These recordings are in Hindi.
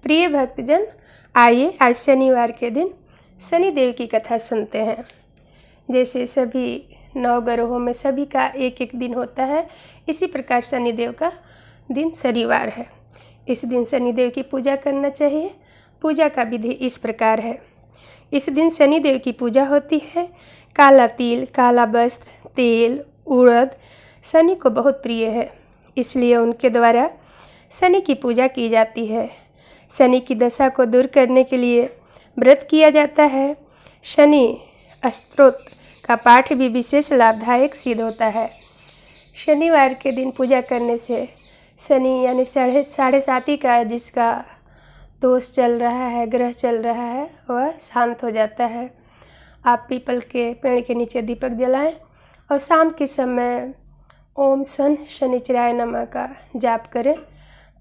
प्रिय भक्तजन, आइए आज शनिवार के दिन शनिदेव की कथा सुनते हैं। जैसे सभी 9 ग्रहों में सभी का एक एक दिन होता है, इसी प्रकार शनिदेव का दिन शनिवार है। इस दिन शनिदेव की पूजा करना चाहिए। पूजा का विधि इस प्रकार है। इस दिन शनिदेव की पूजा होती है। काला तिल, काला वस्त्र, तेल, उड़द शनि को बहुत प्रिय है, इसलिए उनके द्वारा शनि की पूजा की जाती है। शनि की दशा को दूर करने के लिए व्रत किया जाता है। शनि स्तोत्र का पाठ भी विशेष लाभदायक सिद्ध होता है। शनिवार के दिन पूजा करने से शनि यानी साढ़े साती का जिसका दोष चल रहा है, ग्रह चल रहा है, वह शांत हो जाता है। आप पीपल के पेड़ के नीचे दीपक जलाएं और शाम के समय ओम सन शनिचराय नमः का जाप करें।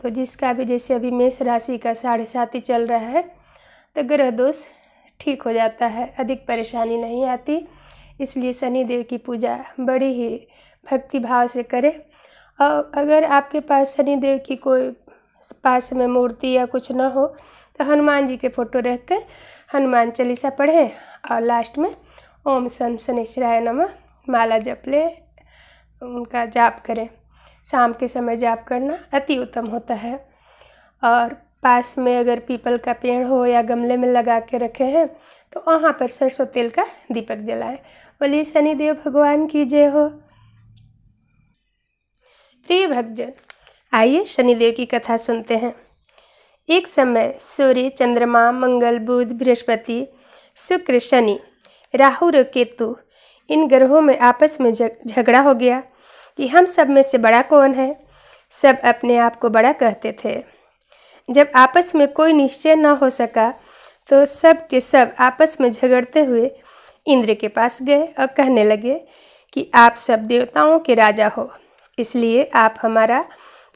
तो जिसका भी जैसे अभी मेष राशि का साढ़े साती चल रहा है तो ग्रह दोष ठीक हो जाता है, अधिक परेशानी नहीं आती। इसलिए शनिदेव की पूजा बड़ी ही भक्ति भाव से करें। और अगर आपके पास शनिदेव की कोई पास में मूर्ति या कुछ ना हो तो हनुमान जी के फोटो रखकर हनुमान चालीसा पढ़ें और लास्ट में ओम सन शनिश्चराय नमः माला जप लें, उनका जाप करें। शाम के समय जाप करना अति उत्तम होता है। और पास में अगर पीपल का पेड़ हो या गमले में लगा के रखे हैं तो वहाँ पर सरसों तेल का दीपक जलाएं। बोलिए शनिदेव भगवान की जय हो। प्रिय भक्तजन, आइए शनिदेव की कथा सुनते हैं। एक समय सूर्य, चंद्रमा, मंगल, बुध, बृहस्पति, शुक्र, शनि, राहु और केतु इन ग्रहों में आपस में झगड़ा हो गया कि हम सब में से बड़ा कौन है। सब अपने आप को बड़ा कहते थे। जब आपस में कोई निश्चय न हो सका तो सब के सब आपस में झगड़ते हुए इंद्र के पास गए और कहने लगे कि आप सब देवताओं के राजा हो, इसलिए आप हमारा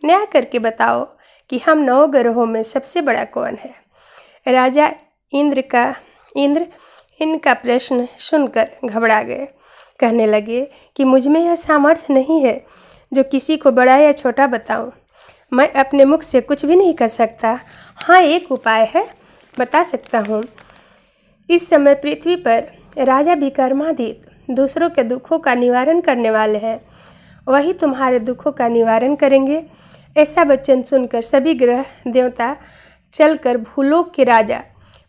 न्याय करके बताओ कि हम 9 ग्रहों में सबसे बड़ा कौन है। राजा इंद्र इनका प्रश्न सुनकर घबरा गए। कहने लगे कि मुझ में यह सामर्थ्य नहीं है जो किसी को बड़ा या छोटा बताऊं। मैं अपने मुख से कुछ भी नहीं कर सकता। हाँ, एक उपाय है, बता सकता हूँ। इस समय पृथ्वी पर राजा विक्रमादित्य दूसरों के दुखों का निवारण करने वाले हैं, वही तुम्हारे दुखों का निवारण करेंगे। ऐसा वचन सुनकर सभी ग्रह देवता चलकर भूलोक के राजा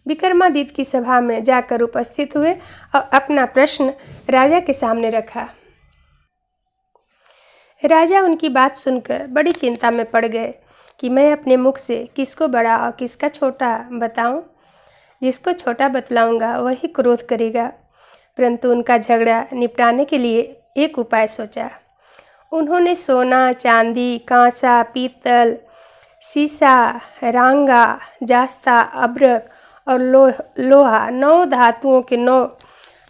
विक्रमादित्य की सभा में जाकर उपस्थित हुए और अपना प्रश्न राजा के सामने रखा। राजा उनकी बात सुनकर बड़ी चिंता में पड़ गए कि मैं अपने मुख से किसको बड़ा और किसका छोटा बताऊं। जिसको छोटा बतलाऊंगा वही क्रोध करेगा। परंतु उनका झगड़ा निपटाने के लिए एक उपाय सोचा। उन्होंने सोना, चांदी, कांसा, पीतल, शीशा, रांगा, जास्ता, अब्रक और लोहा 9 धातुओं के 9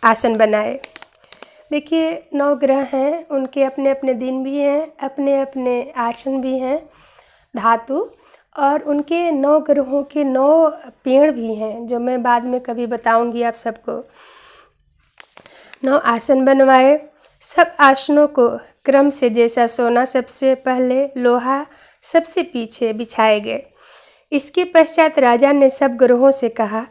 आसन बनाए। देखिए 9 ग्रह हैं, उनके अपने अपने दिन भी हैं, अपने अपने आसन भी हैं, धातु, और उनके 9 ग्रहों के 9 पेड़ भी हैं जो मैं बाद में कभी बताऊंगी आप सबको। 9 आसन बनवाए। सब आसनों को क्रम से जैसा सोना सबसे पहले, लोहा सबसे पीछे बिछाए गए। इसके पश्चात राजा ने सब ग्रहों से कहा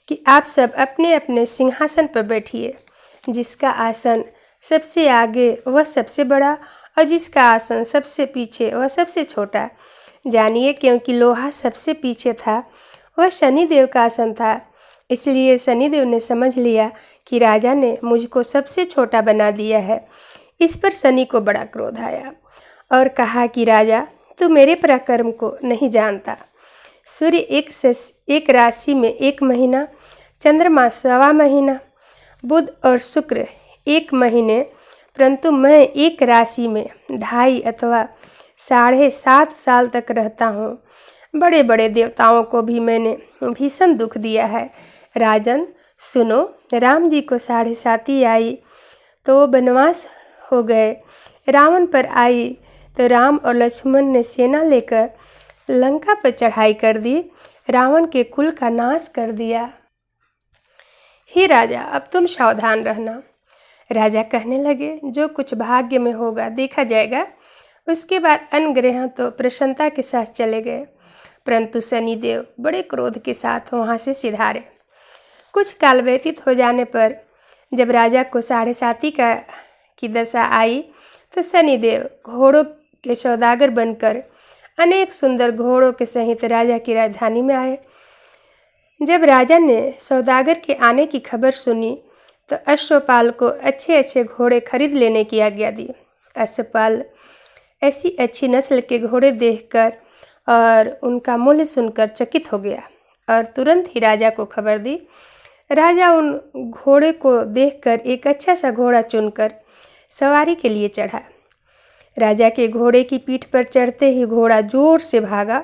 कि आप सब अपने अपने सिंहासन पर बैठिए। जिसका आसन सबसे आगे वह सबसे बड़ा और जिसका आसन सबसे पीछे वह सबसे छोटा। जानिए, क्योंकि लोहा सबसे पीछे था वह शनिदेव का आसन था, इसलिए शनिदेव ने समझ लिया कि राजा ने मुझको सबसे छोटा बना दिया है। इस पर शनि को बड़ा क्रोध आया और कहा कि राजा, तू मेरे पराक्रम को नहीं जानता। सूर्य एक राशि में 1 महीना, चंद्रमा 1.25 महीना, बुध और शुक्र 1 महीने, परंतु मैं एक राशि में 2.5 अथवा 7.5 साल तक रहता हूँ। बड़े बड़े देवताओं को भी मैंने भीषण दुख दिया है। राजन सुनो, राम जी को 7.5 आई तो वनवास हो गए। रावण पर आई तो राम और लक्ष्मण ने सेना लेकर लंका पर चढ़ाई कर दी, रावण के कुल का नाश कर दिया। हे राजा, अब तुम सावधान रहना। राजा कहने लगे, जो कुछ भाग्य में होगा देखा जाएगा। उसके बाद अन्य ग्रह तो प्रसन्नता के साथ चले गए, परंतु शनिदेव बड़े क्रोध के साथ वहाँ से सिधारे। कुछ काल व्यतीत हो जाने पर जब राजा को 7.5 की दशा आई तो शनिदेव घोड़ों के सौदागर बनकर अनेक सुंदर घोड़ों के सहित राजा की राजधानी में आए। जब राजा ने सौदागर के आने की खबर सुनी तो अश्वपाल को अच्छे अच्छे घोड़े खरीद लेने की आज्ञा दी। अश्वपाल ऐसी अच्छी नस्ल के घोड़े देखकर और उनका मूल्य सुनकर चकित हो गया और तुरंत ही राजा को खबर दी। राजा उन घोड़े को देखकर एक अच्छा सा घोड़ा चुनकर सवारी के लिए चढ़ा। राजा के घोड़े की पीठ पर चढ़ते ही घोड़ा जोर से भागा।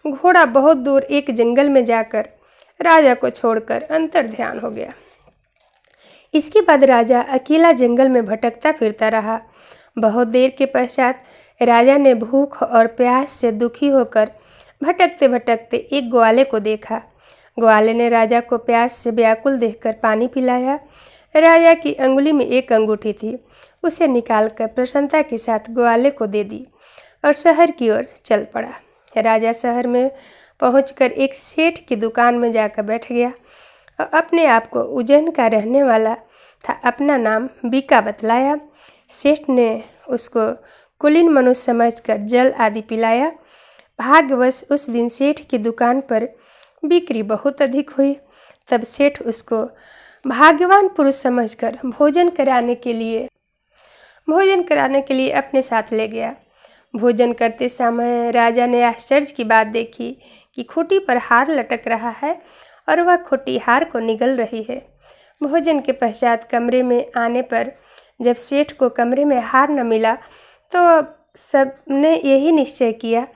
घोड़ा बहुत दूर एक जंगल में जाकर राजा को छोड़कर अंतर्ध्यान हो गया। इसके बाद राजा अकेला जंगल में भटकता फिरता रहा। बहुत देर के पश्चात राजा ने भूख और प्यास से दुखी होकर भटकते भटकते एक ग्वाले को देखा। ग्वाले ने राजा को प्यास से व्याकुल देखकर पानी पिलाया। राजा की अंगुली में एक अंगूठी थी, उसे निकालकर प्रसन्नता के साथ ग्वाले को दे दी और शहर की ओर चल पड़ा। राजा शहर में पहुंचकर एक सेठ की दुकान में जाकर बैठ गया और अपने आप को उज्जैन का रहने वाला था, अपना नाम बीका बतलाया। सेठ ने उसको कुलीन मनुष्य समझकर जल आदि पिलाया। भाग्यवश उस दिन सेठ की दुकान पर बिक्री बहुत अधिक हुई। तब सेठ उसको भाग्यवान पुरुष समझकर भोजन कराने के लिए अपने साथ ले गया। भोजन करते समय राजा ने आश्चर्य की बात देखी कि खूंटी पर हार लटक रहा है और वह खूंटी हार को निगल रही है। भोजन के पश्चात कमरे में आने पर जब सेठ को कमरे में हार न मिला तो सबने यही निश्चय किया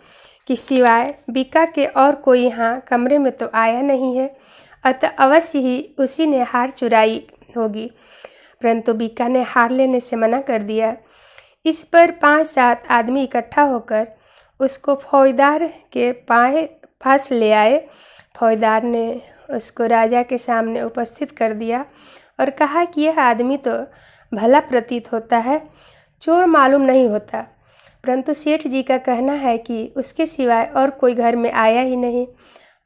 कि सिवाय बीका के और कोई यहाँ कमरे में तो आया नहीं है, अतः अवश्य ही उसी ने हार चुराई होगी। परंतु बीका ने हार लेने से मना कर दिया। इस पर 5-7 आदमी इकट्ठा होकर उसको फौजदार के पास ले आए। फौजदार ने उसको राजा के सामने उपस्थित कर दिया और कहा कि यह आदमी तो भला प्रतीत होता है, चोर मालूम नहीं होता, परंतु सेठ जी का कहना है कि उसके सिवाय और कोई घर में आया ही नहीं,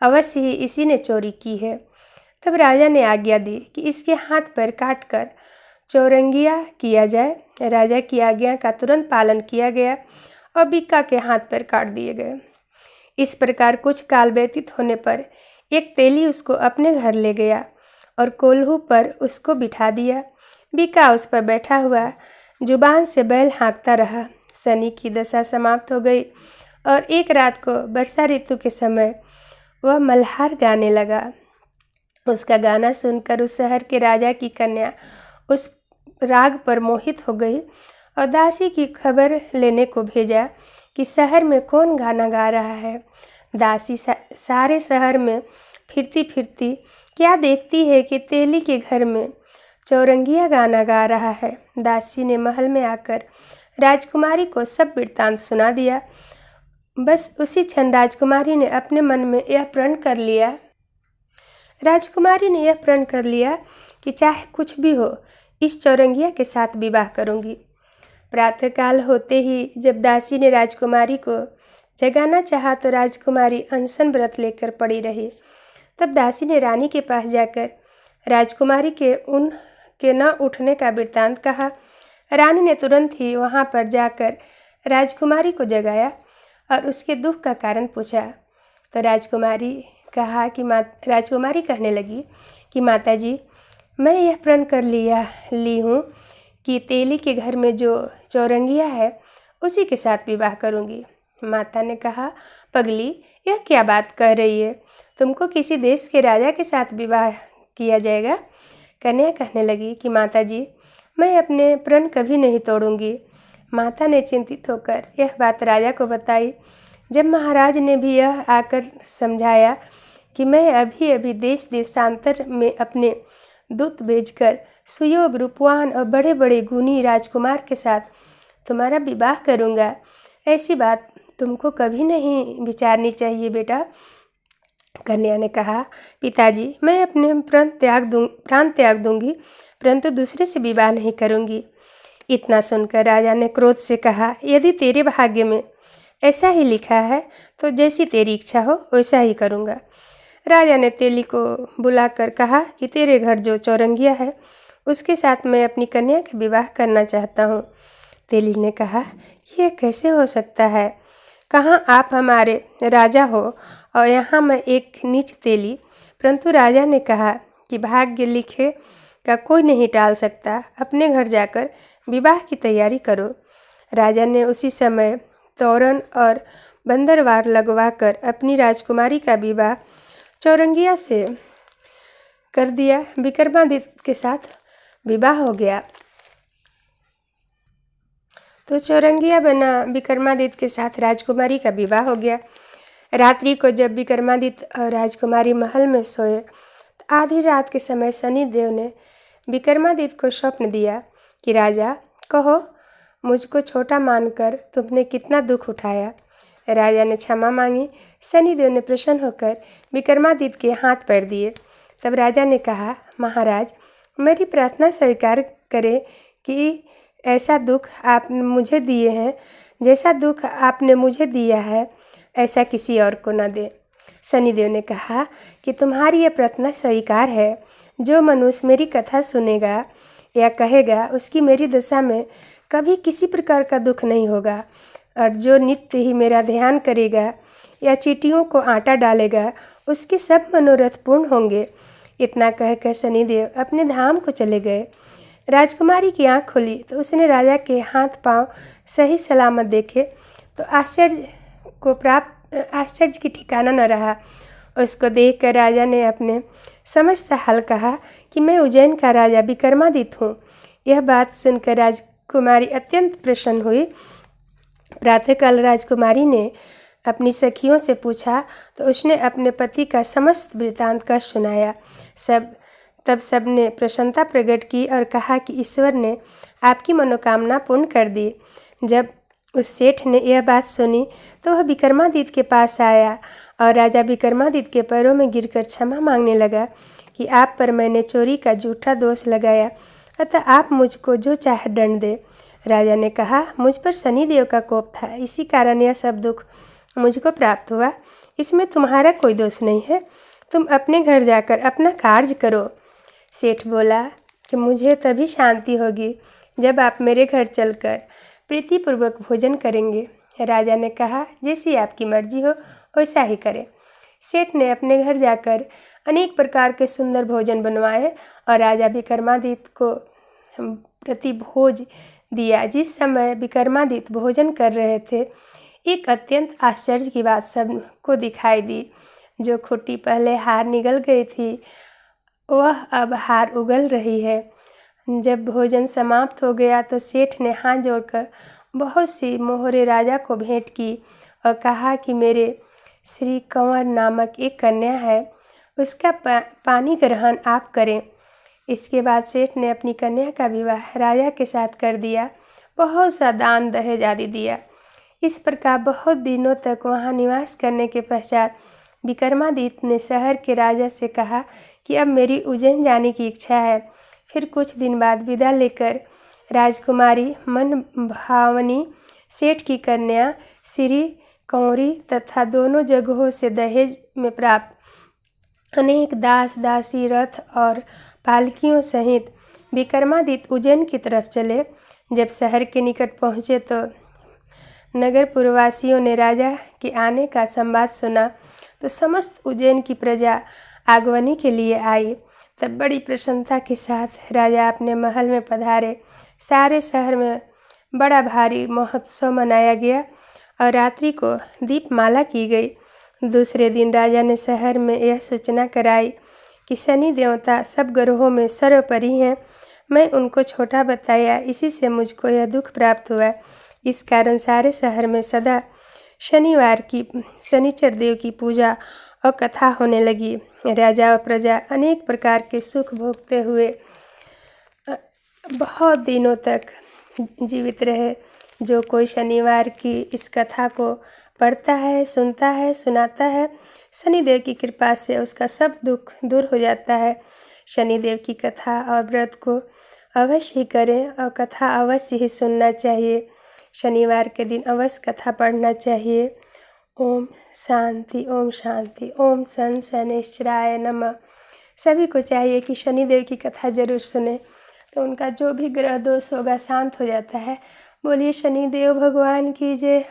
अवश्य ही इसी ने चोरी की है। तब राजा ने आज्ञा दी कि इसके हाथ पैर काटकर चौरंगिया किया जाए। राजा की आज्ञा का तुरंत पालन किया गया और बीका के हाथ पैर काट दिए गए। इस प्रकार कुछ काल व्यतीत होने पर एक तेली उसको अपने घर ले गया और कोल्हू पर उसको बिठा दिया। बीका उस पर बैठा हुआ जुबान से बैल हाँकता रहा। शनि की दशा समाप्त हो गई और एक रात को वर्षा ऋतु के समय वह मल्हार गाने लगा। उसका गाना सुनकर उस शहर के राजा की कन्या उस राग पर मोहित हो गई और दासी की खबर लेने को भेजा कि शहर में कौन गाना गा रहा है। दासी सारे शहर में फिरती फिरती क्या देखती है कि तेली के घर में चौरंगिया गाना गा रहा है। दासी ने महल में आकर राजकुमारी को सब वृत्तांत सुना दिया। बस उसी क्षण राजकुमारी ने अपने मन में यह प्रण कर लिया कि चाहे कुछ भी हो इस चौरंगिया के साथ विवाह करूंगी। प्रातःकाल होते ही जब दासी ने राजकुमारी को जगाना चाहा तो राजकुमारी अनशन व्रत लेकर पड़ी रही। तब दासी ने रानी के पास जाकर राजकुमारी के न उठने का वृत्तांत कहा। रानी ने तुरंत ही वहां पर जाकर राजकुमारी को जगाया और उसके दुख का कारण पूछा। तो राजकुमारी कहने लगी कि माताजी, मैं यह प्रण कर ली हूँ कि तेली के घर में जो चौरंगिया है उसी के साथ विवाह करूँगी। माता ने कहा, पगली, यह क्या बात कह रही है? तुमको किसी देश के राजा के साथ विवाह किया जाएगा? कन्या कहने लगी कि माताजी, मैं अपने प्रण कभी नहीं तोड़ूंगी। माता ने चिंतित होकर यह बात राजा को बताई। जब महाराज ने भी यह आकर समझाया कि मैं अभी अभी देश देशांतर में अपने दूत भेजकर सुयोग, रूपवान और बड़े बड़े गुणी राजकुमार के साथ तुम्हारा विवाह करूँगा, ऐसी बात तुमको कभी नहीं विचारनी चाहिए बेटा। कन्या ने कहा, पिताजी, मैं अपने प्राण त्याग दूंगी, परंतु दूसरे से विवाह नहीं करूंगी। इतना सुनकर राजा ने क्रोध से कहा, यदि तेरे भाग्य में ऐसा ही लिखा है, तो जैसी तेरी इच्छा हो वैसा ही करूँगा। राजा ने तेली को बुलाकर कहा कि तेरे घर जो चौरंगिया है उसके साथ मैं अपनी कन्या का विवाह करना चाहता हूँ। तेली ने कहा, यह कैसे हो सकता है? कहाँ आप हमारे राजा हो और यहाँ मैं एक नीच तेली। परंतु राजा ने कहा कि भाग्य लिखे का कोई नहीं टाल सकता, अपने घर जाकर विवाह की तैयारी करो। राजा ने उसी समय तोरण और बंदरवार लगवाकर अपनी राजकुमारी का विवाह चौरंगिया से कर दिया। विक्रमादित्य के साथ विवाह हो गया। तो चौरंगिया बना विक्रमादित्य के साथ राजकुमारी का विवाह हो गया। रात्रि को जब विक्रमादित्य और राजकुमारी महल में सोए तो आधी रात के समय शनिदेव ने विक्रमादित्य को स्वप्न दिया कि राजा, कहो मुझको छोटा मानकर तुमने कितना दुख उठाया। राजा ने क्षमा मांगी। शनिदेव ने प्रसन्न होकर विक्रमादित्य के हाथ पैर दिए। तब राजा ने कहा, महाराज, मेरी प्रार्थना स्वीकार करें कि ऐसा दुख आपने मुझे दिए हैं, जैसा दुख आपने मुझे दिया है ऐसा किसी और को न दे। शनिदेव ने कहा कि तुम्हारी यह प्रार्थना स्वीकार है। जो मनुष्य मेरी कथा सुनेगा या कहेगा उसकी मेरी दशा में कभी किसी प्रकार का दुख नहीं होगा, और जो नित्य ही मेरा ध्यान करेगा या चींटियों को आटा डालेगा उसके सब मनोरथ पूर्ण होंगे। इतना कहकर शनिदेव अपने धाम को चले गए। राजकुमारी की आंख खुली तो उसने राजा के हाथ पांव सही सलामत देखे तो आश्चर्य की ठिकाना न रहा। उसको देखकर राजा ने अपने समस्त हाल कहा कि मैं उज्जैन का राजा विक्रमादित्य हूँ। यह बात सुनकर राजकुमारी अत्यंत प्रसन्न हुई। प्रातःकाल राजकुमारी ने अपनी सखियों से पूछा तो उसने अपने पति का समस्त वृत्तांत कर सुनाया। तब सबने प्रसन्नता प्रकट की और कहा कि ईश्वर ने आपकी मनोकामना पूर्ण कर दी। जब उस सेठ ने यह बात सुनी तो वह विक्रमादित्य के पास आया और राजा विक्रमादित्य के पैरों में गिरकर क्षमा मांगने लगा कि आप पर मैंने चोरी का झूठा दोष लगाया, अतः आप मुझको जो चाहे दंड दे। राजा ने कहा, मुझ पर शनिदेव का कोप था, इसी कारण यह सब दुख मुझको प्राप्त हुआ। इसमें तुम्हारा कोई दोष नहीं है। तुम अपने घर जाकर अपना कार्य करो। सेठ बोला कि मुझे तभी शांति होगी जब आप मेरे घर चलकर प्रीतिपूर्वक भोजन करेंगे। राजा ने कहा, जैसी आपकी मर्जी हो वैसा ही करें। सेठ ने अपने घर जाकर अनेक प्रकार के सुंदर भोजन बनवाए और राजा विक्रमादित्य को प्रतिभोज दिया। जिस समय विक्रमादित्य भोजन कर रहे थे, एक अत्यंत आश्चर्य की बात सबको दिखाई दी। जो खुट्टी पहले हार निगल गई थी वह अब हार उगल रही है। जब भोजन समाप्त हो गया तो सेठ ने हाथ जोड़कर बहुत सी मोहरे राजा को भेंट की और कहा कि मेरे श्री कंवर नामक एक कन्या है, उसका पानी ग्रहण आप करें। इसके बाद सेठ ने अपनी कन्या का विवाह राजा के साथ कर दिया। बहुत सा दान दहेज आदि दिया। इस प्रकार बहुत दिनों तक वहाँ निवास करने के पश्चात विक्रमादित्य ने शहर के राजा से कहा कि अब मेरी उज्जैन जाने की इच्छा है। फिर कुछ दिन बाद विदा लेकर राजकुमारी मन भावनी सेठ की कन्या श्री कौरी तथा दोनों जगहों से दहेज में प्राप्त अनेक दास दासी रथ और पालकियों सहित विक्रमादित्य उज्जैन की तरफ चले। जब शहर के निकट पहुँचे तो नगर पुरवासियों ने राजा के आने का संवाद सुना तो समस्त उज्जैन की प्रजा आगमनी के लिए आई। तब बड़ी प्रसन्नता के साथ राजा अपने महल में पधारे। सारे शहर में बड़ा भारी महोत्सव मनाया गया और रात्रि को दीपमाला की गई। दूसरे दिन राजा ने शहर में यह सूचना कराई कि शनि देवता सब ग्रहों में सर्वोपरि हैं। मैं उनको छोटा बताया, इसी से मुझको यह दुख प्राप्त हुआ। इस कारण सारे शहर में सदा शनिवार की शनिचर देव की पूजा और कथा होने लगी। राजा और प्रजा अनेक प्रकार के सुख भोगते हुए बहुत दिनों तक जीवित रहे। जो कोई शनिवार की इस कथा को पढ़ता है, सुनता है, सुनाता है, शनिदेव की कृपा से उसका सब दुख दूर हो जाता है। शनिदेव की कथा और व्रत को अवश्य ही करें और कथा अवश्य ही सुनना चाहिए। शनिवार के दिन अवश्य कथा पढ़ना चाहिए। ओम शांति, ओम शांति, ओम शन शनैश्चराय नमः। सभी को चाहिए कि शनिदेव की कथा जरूर सुने, तो उनका जो भी ग्रह दोष होगा शांत हो जाता है। बोलिए शनिदेव भगवान की जय।